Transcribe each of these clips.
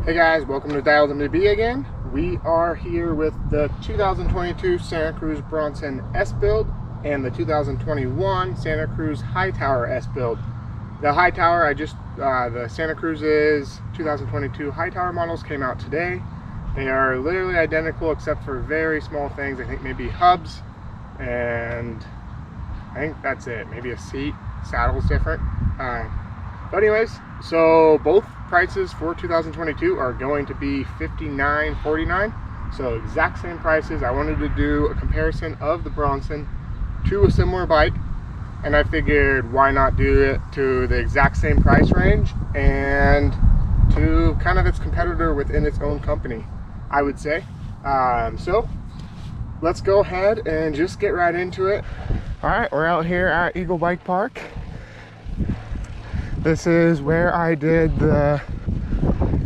Hey guys, welcome to Dialed MB again. We are here with the 2022 Santa Cruz Bronson S build and the 2021 Santa Cruz Hightower S build. The Hightower, the Santa Cruz's 2022 Hightower models came out today. They are literally identical except for very small things. I think maybe hubs, and I think that's it. Maybe a seat, saddle's different. But anyways, so both prices for 2022 are going to be $59.49, so exact same prices. I wanted to do a comparison of the Bronson to a similar bike, and I figured why not do it to the exact same price range and to kind of its competitor within its own company, I would say. So let's go ahead and just get right into it. All right, we're out here at Eagle Bike Park. This is where I did the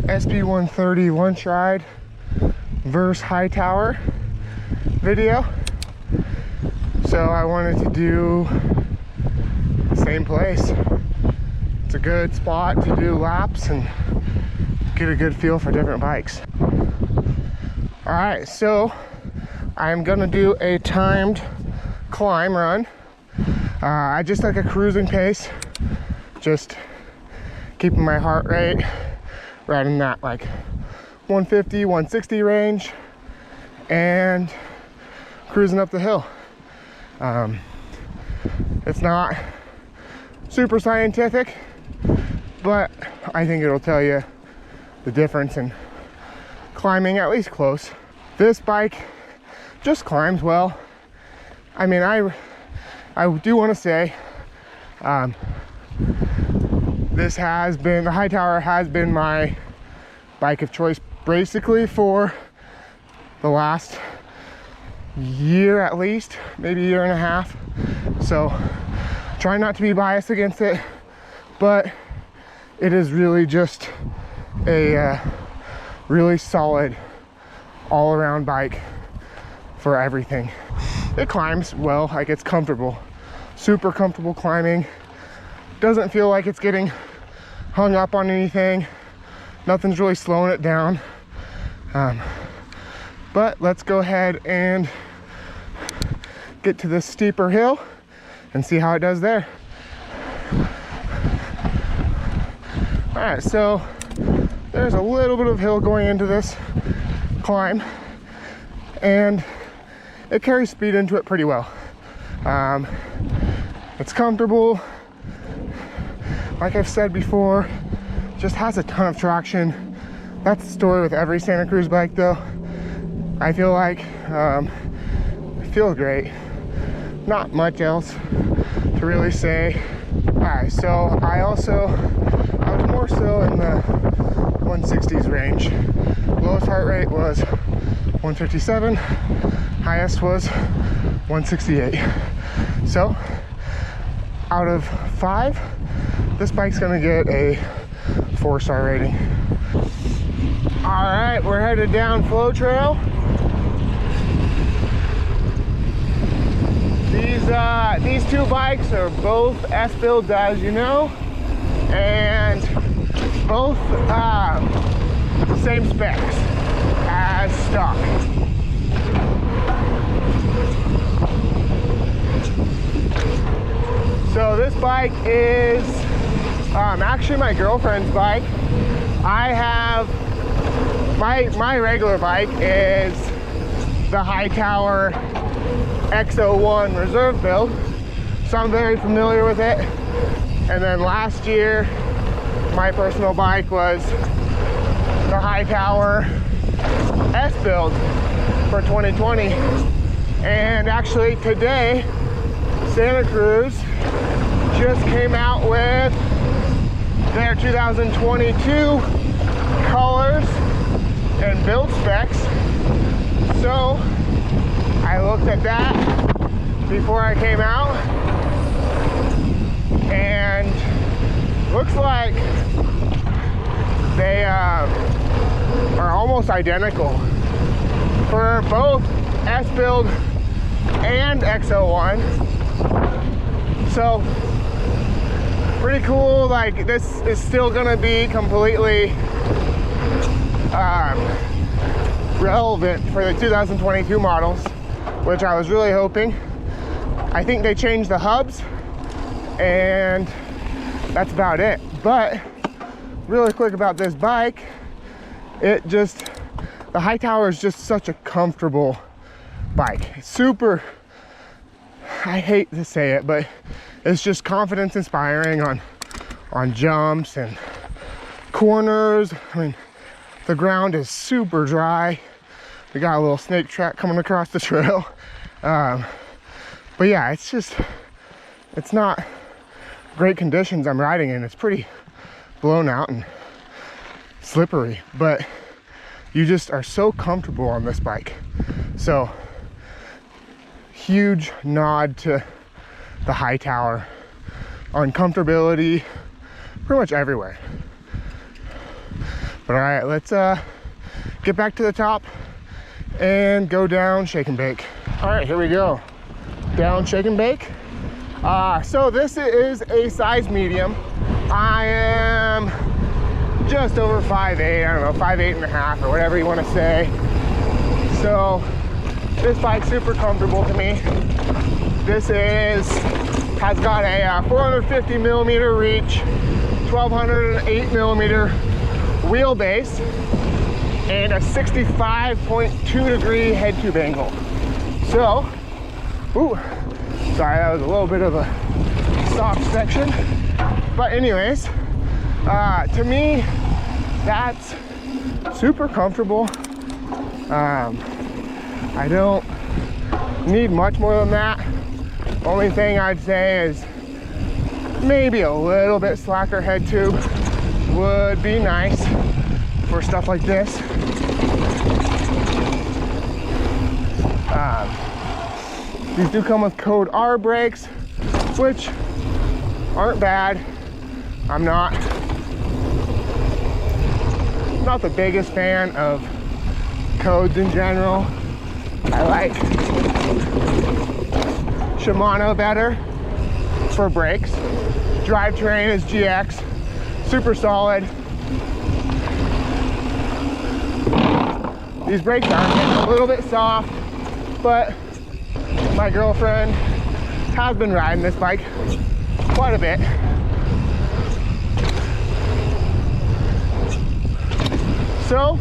SP130 lunch ride versus Hightower video. So I wanted to do the same place. It's a good spot to do laps and get a good feel for different bikes. All right, so I'm gonna do a timed climb run. I just like a cruising pace. Just keeping my heart rate right in that like 150, 160 range and cruising up the hill. It's not super scientific, but I think it'll tell you the difference in climbing at least close. This bike just climbs well. I mean, I do want to say, the Hightower has been my bike of choice basically for the last year at least, maybe a year and a half. So try not to be biased against it, but it is really just a really solid all-around bike for everything. It climbs well, like it's comfortable, super comfortable climbing. Doesn't feel like it's getting hung up on anything. Nothing's really slowing it down. But let's go ahead and get to this steeper hill and see how it does there. All right, so there's a little bit of hill going into this climb, and it carries speed into it pretty well. It's comfortable. Like I've said before, just has a ton of traction. That's the story with every Santa Cruz bike though. I feel like it feels great. Not much else to really say. Alright, so I was more so in the 160s range. Lowest heart rate was 157, highest was 168. So out of 5, this bike's gonna get a 4-star rating. All right, we're headed down Flow Trail. These two bikes are both S builds, as you know, and both the same specs as stock. So this bike is actually my girlfriend's bike. I have my regular bike is the Hightower X01 reserve build, so I'm very familiar with it. And then last year my personal bike was the Hightower S build for 2020. And actually today Santa Cruz just came out with their 2022 colors and build specs. So I looked at that before I came out, and looks like they are almost identical for both S build and X01. So pretty cool. Like, this is still gonna be completely relevant for the 2022 models, which I was really hoping. I think they changed the hubs and that's about it. But really quick about this bike, the Hightower is just such a comfortable bike. It's super, I hate to say it, but it's just confidence inspiring on jumps and corners. I mean, the ground is super dry. We got a little snake track coming across the trail. But yeah, it's not great conditions I'm riding in. It's pretty blown out and slippery, but you just are so comfortable on this bike. So huge nod to the Hightower on comfortability pretty much everywhere. But all right, let's get back to the top and go down shake and bake. All right, here we go. Down shake and bake. So this is a size medium. I am just over 5'8", I don't know, 5'8 and a half or whatever you want to say. So this bike's super comfortable to me. This has got a 450 millimeter reach, 1208 millimeter wheelbase, and a 65.2 degree head tube angle. So, ooh, sorry, that was a little bit of a soft section. But anyways, to me, that's super comfortable. I don't need much more than that. Only thing I'd say is maybe a little bit slacker head tube would be nice for stuff like this. These do come with code R brakes, which aren't bad. I'm not the biggest fan of codes in general. I like Shimano better for brakes. Drivetrain is GX, super solid. These brakes are getting a little bit soft, but my girlfriend has been riding this bike quite a bit. So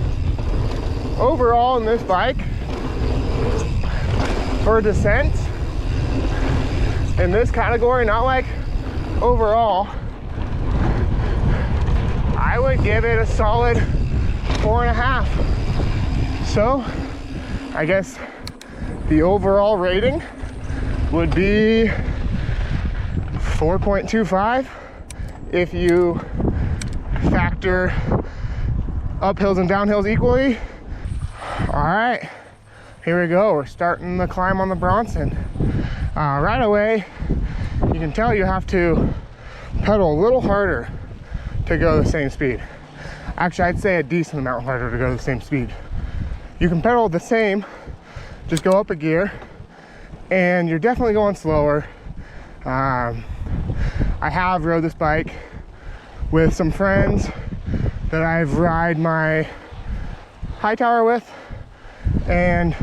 overall in this bike, for descents in this category, not like overall, I would give it a solid 4.5. So I guess the overall rating would be 4.25 if you factor uphills and downhills equally. All right, here we go. We're starting the climb on the Bronson. Right away, you can tell you have to pedal a little harder to go the same speed. Actually, I'd say a decent amount harder to go the same speed. You can pedal the same, just go up a gear, and you're definitely going slower. I have rode this bike with some friends that I've ride my Hightower with, and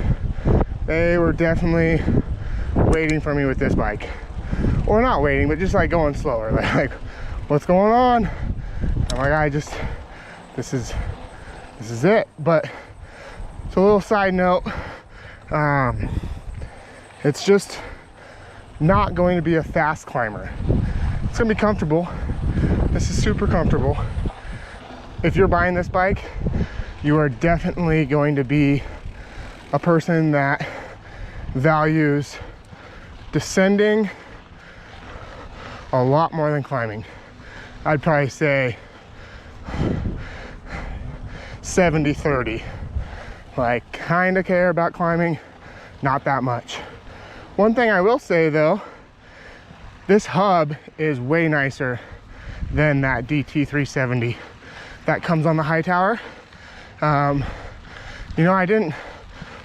they were definitely waiting for me with this bike. Or not waiting, but just like going slower. Like, what's going on? I'm like, this is it. But it's a little side note. It's just not going to be a fast climber. It's gonna be comfortable. This is super comfortable. If you're buying this bike, you are definitely going to be a person that values descending a lot more than climbing. I'd probably say 70-30. Like, kind of care about climbing, not that much. One thing I will say though, this hub is way nicer than that DT370 that comes on the Hightower. You know, I didn't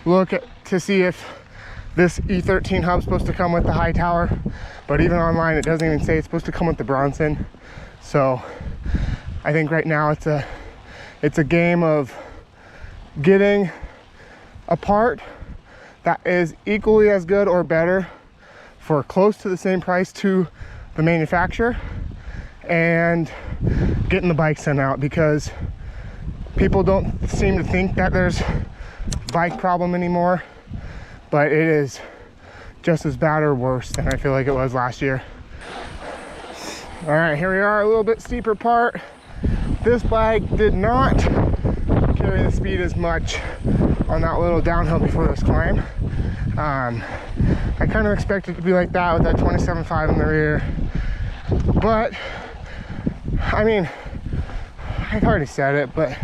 look to see if this E13 hub's supposed to come with the Hightower, but even online it doesn't even say it's supposed to come with the Bronson. So I think right now it's a game of getting a part that is equally as good or better for close to the same price to the manufacturer, and getting the bike sent out, because people don't seem to think that there's bike problem anymore, but it is just as bad or worse than I feel like it was last year. All right, here we are, a little bit steeper part. This bike did not carry the speed as much on that little downhill before this climb. I kind of expected it to be like that with that 27.5 in the rear, but I mean, I've already said it, but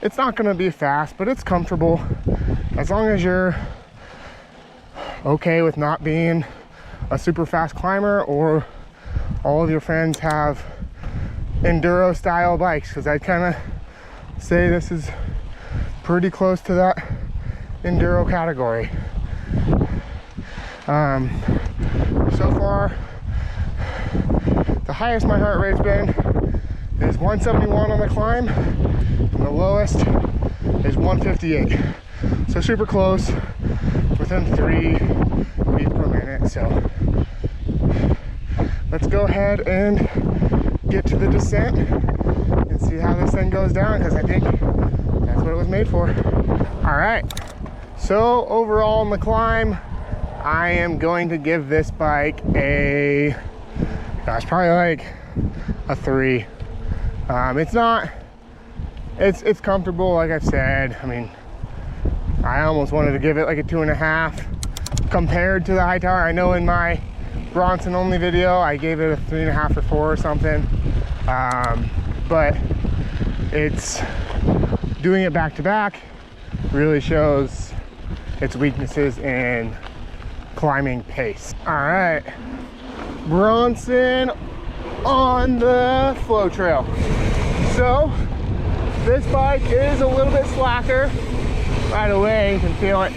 it's not going to be fast, but it's comfortable as long as you're okay with not being a super fast climber, or all of your friends have enduro style bikes, because I'd kind of say this is pretty close to that enduro category. So far, the highest my heart rate's been is 171 on the climb, and the lowest is 158. So super close, within 3 beats per minute. So let's go ahead and get to the descent and see how this thing goes down, because I think that's what it was made for. All right, so overall on the climb, I am going to give this bike a, gosh, probably like a 3. It's comfortable, like I've said. I mean, I almost wanted to give it like a 2.5 compared to the Hightower. I know in my Bronson only video I gave it a 3.5 or 4 or something, but it's doing it back to back really shows its weaknesses in climbing pace. All right, Bronson on the flow trail. So this bike is a little bit slacker. Right away you can feel it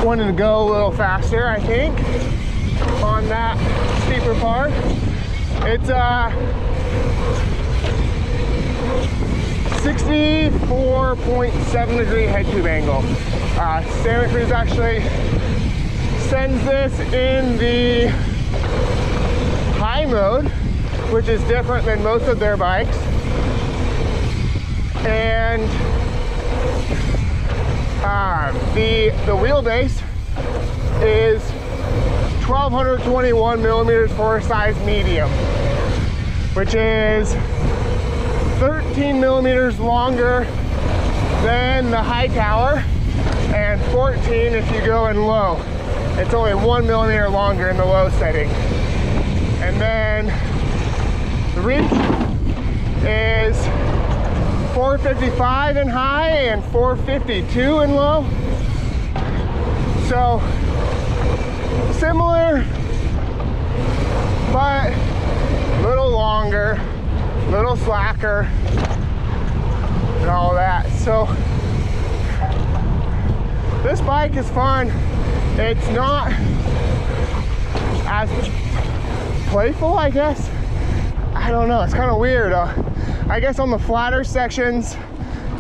wanting to go a little faster, I think, on that steeper part. It's 64.7 degree head tube angle. Santa Cruz actually sends this in the high mode, which is different than most of their bikes. And the wheelbase is 1221 millimeters for a size medium, which is 13 millimeters longer than the Hightower, and 14 if you go in low. It's only 1 millimeter longer in the low setting. And then the reach is 455 in high and 452 in low. So similar, but a little longer, a little slacker, and all that. So this bike is fun. It's not as playful, I guess. I don't know, it's kind of weird. I guess on the flatter sections,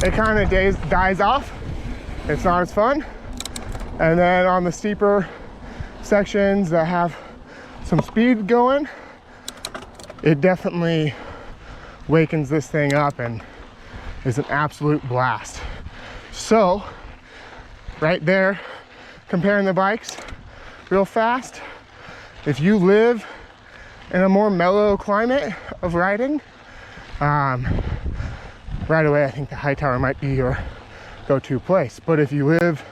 it kind of dies off. It's not as fun. And then on the steeper sections that have some speed going, it definitely wakens this thing up and is an absolute blast. So right there, comparing the bikes real fast, if you live in a more mellow climate of riding, right away I think the Hightower might be your go-to place. But if you live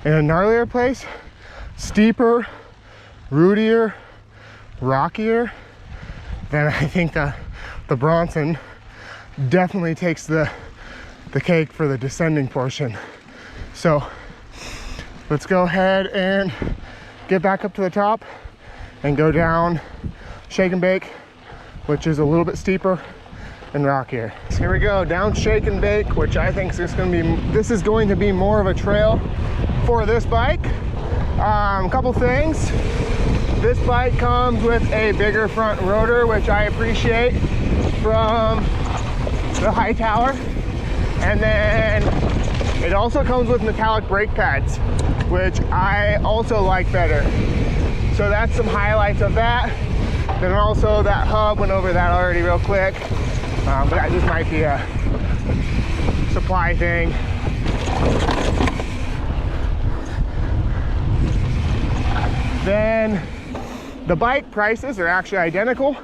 in a gnarlier place, steeper, rootier, rockier, then I think the Bronson definitely takes the cake for the descending portion. So let's go ahead and get back up to the top and go down Shake and Bake, which is a little bit steeper and rockier. So here we go, down Shake and Bake, which I think is going to be more of a trail for this bike. A couple things. This bike comes with a bigger front rotor, which I appreciate from the Hightower. And then It also comes with metallic brake pads, which I also like better. So that's some highlights of that. Then also that hub, went over that already real quick. But that just might be a supply thing. Then the bike prices are actually identical,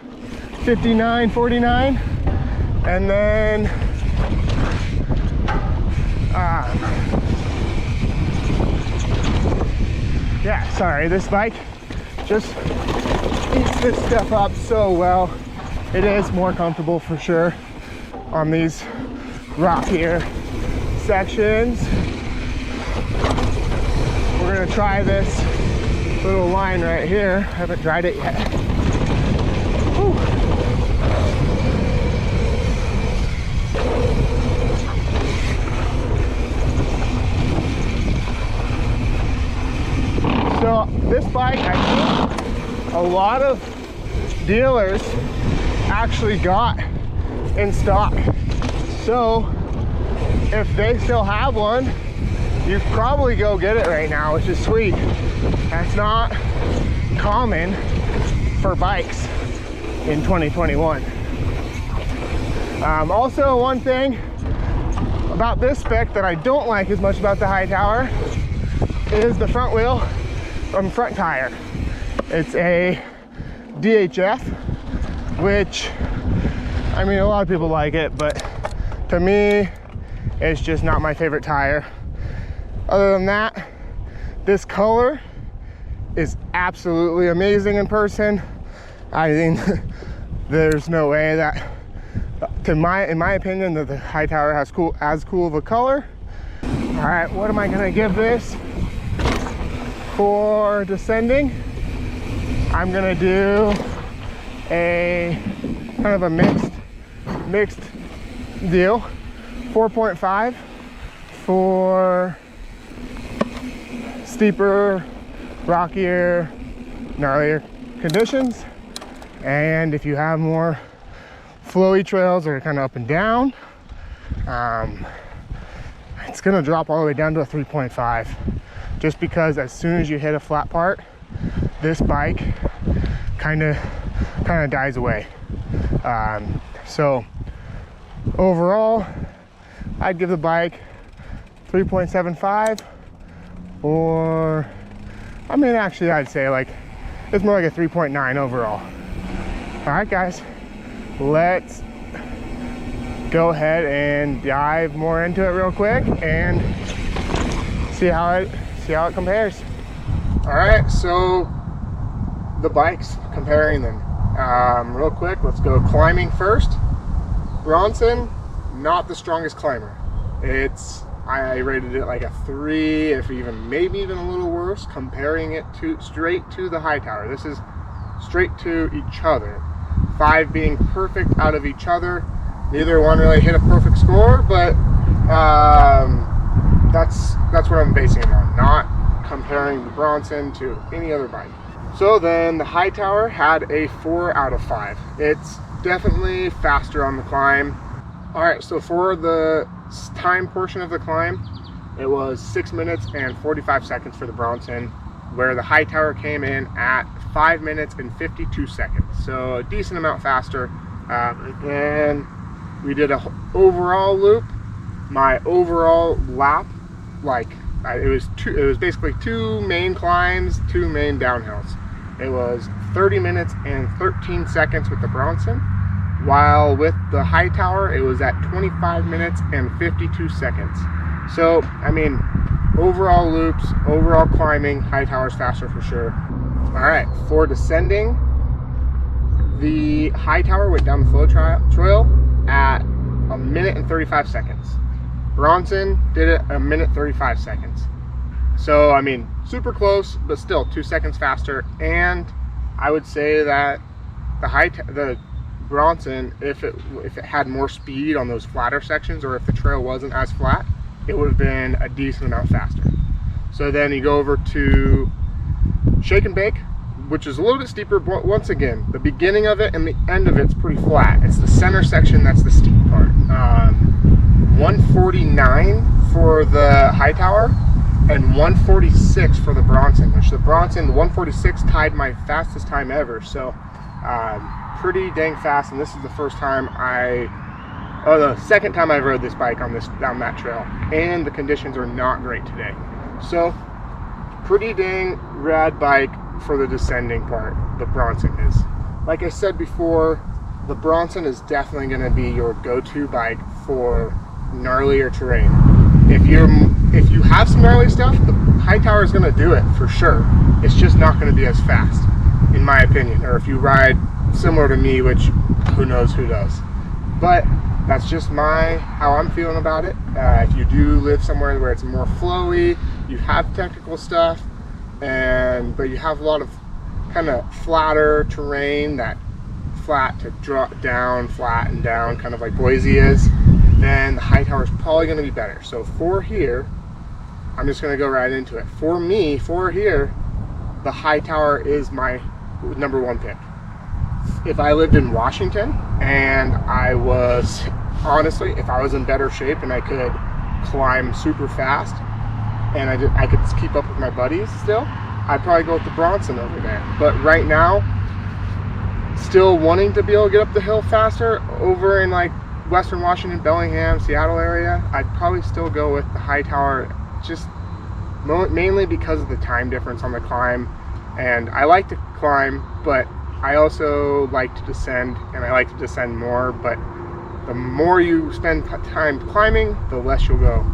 $59.49. And then yeah, sorry, this bike just eats this stuff up so well. It is more comfortable for sure on these rockier sections. We're gonna try this little line right here. I haven't tried it yet. Whew. So this bike, I think a lot of dealers actually got in stock. So if they still have one, you probably go get it right now, which is sweet. That's not common for bikes in 2021. Also, one thing about this spec that I don't like as much about the Hightower is the front wheel front tire. It's a DHF, which, I mean, a lot of people like it, but to me, it's just not my favorite tire. Other than that, this color is absolutely amazing in person. I mean, there's no way that, in my opinion, that the Hightower has as cool of a color. All right, what am I gonna give this for descending? I'm gonna do a kind of a mixed deal. 4.5 for steeper, rockier, gnarlier conditions. And if you have more flowy trails that are kind of up and down, it's gonna drop all the way down to a 3.5, just because as soon as you hit a flat part, this bike kind of dies away. So overall, I'd give the bike 3.75, or, I mean, actually I'd say like, it's more like a 3.9 overall. All right, guys, let's go ahead and dive more into it real quick and see how it compares. All right, so the bikes, comparing them real quick. Let's go climbing first. Bronson, not the strongest climber. I rated it like a 3, if even maybe even a little worse, comparing it straight to the Hightower. This is straight to each other. 5 being perfect out of each other. Neither one really hit a perfect score, but that's what I'm basing it on, not comparing the Bronson to any other bike. So then the Hightower had a 4 out of 5. It's definitely faster on the climb. All right, so for the time portion of the climb, it was 6 minutes and 45 seconds for the Bronson, where the Hightower came in at 5 minutes and 52 seconds. So a decent amount faster. And we did a overall loop. My overall lap, it was basically 2 main climbs, 2 main downhills. It was 30 minutes and 13 seconds with the Bronson, while with the Hightower, it was at 25 minutes and 52 seconds. So, I mean, overall loops, overall climbing, Hightower's faster for sure. All right, for descending, the Hightower went down the flow trail at 1 minute and 35 seconds. Bronson did it 1 minute 35 seconds. So, I mean, super close, but still 2 seconds faster. And I would say that the Bronson, if it had more speed on those flatter sections, or if the trail wasn't as flat, it would have been a decent amount faster. So then you go over to Shake and Bake, which is a little bit steeper, but once again, the beginning of it and the end of it's pretty flat. It's the center section that's the steep part. 149 for the Hightower and 146 for the Bronson, which the 146 tied my fastest time ever. So pretty dang fast, and this is the second time I've rode this bike down that trail, and the conditions are not great today. So pretty dang rad bike for the descending part, the Bronson is. Like I said before, the Bronson is definitely going to be your go-to bike for gnarlier terrain. If you have some gnarly stuff, the Hightower is going to do it for sure. It's just not going to be as fast, in my opinion. Or if you ride similar to me, which who knows who does. But that's just how I'm feeling about it. If you do live somewhere where it's more flowy, you have technical stuff, but you have a lot of kind of flatter terrain, that flat to drop down, flat and down, kind of like Boise is, then the Hightower is probably going to be better. So for here, I'm just going to go right into it. For me, for here, the Hightower is my number one pick. If I lived in Washington and if I was in better shape and I could climb super fast and I could keep up with my buddies still, I'd probably go with the Bronson over there. But right now, still wanting to be able to get up the hill faster over in like Western Washington, Bellingham, Seattle area, I'd probably still go with the Hightower, just mainly because of the time difference on the climb. And I like to climb, but I also like to descend, and I like to descend more. But the more you spend time climbing, the less you'll go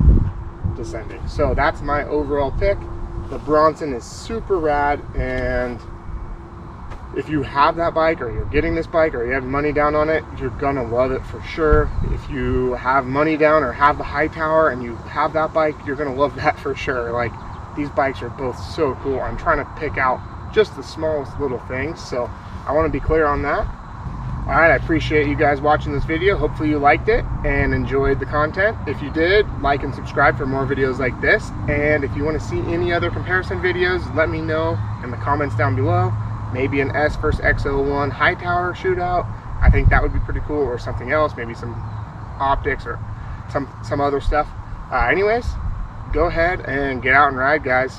descending. So that's my overall pick. The Bronson is super rad, and if you have that bike, or you're getting this bike, or you have money down on it, you're gonna love it for sure. If you have money down or have the Hightower and you have that bike, you're gonna love that for sure. Like, these bikes are both so cool. I'm trying to pick out just the smallest little things, so I want to be clear on that. All right, I appreciate you guys watching this video. Hopefully you liked it and enjoyed the content. If you did, like and subscribe for more videos like this. And if you want to see any other comparison videos, let me know in the comments down below. Maybe an S versus X01 Hightower shootout. I think that would be pretty cool, or something else, maybe some optics or some other stuff. Anyways, go ahead and get out and ride, guys.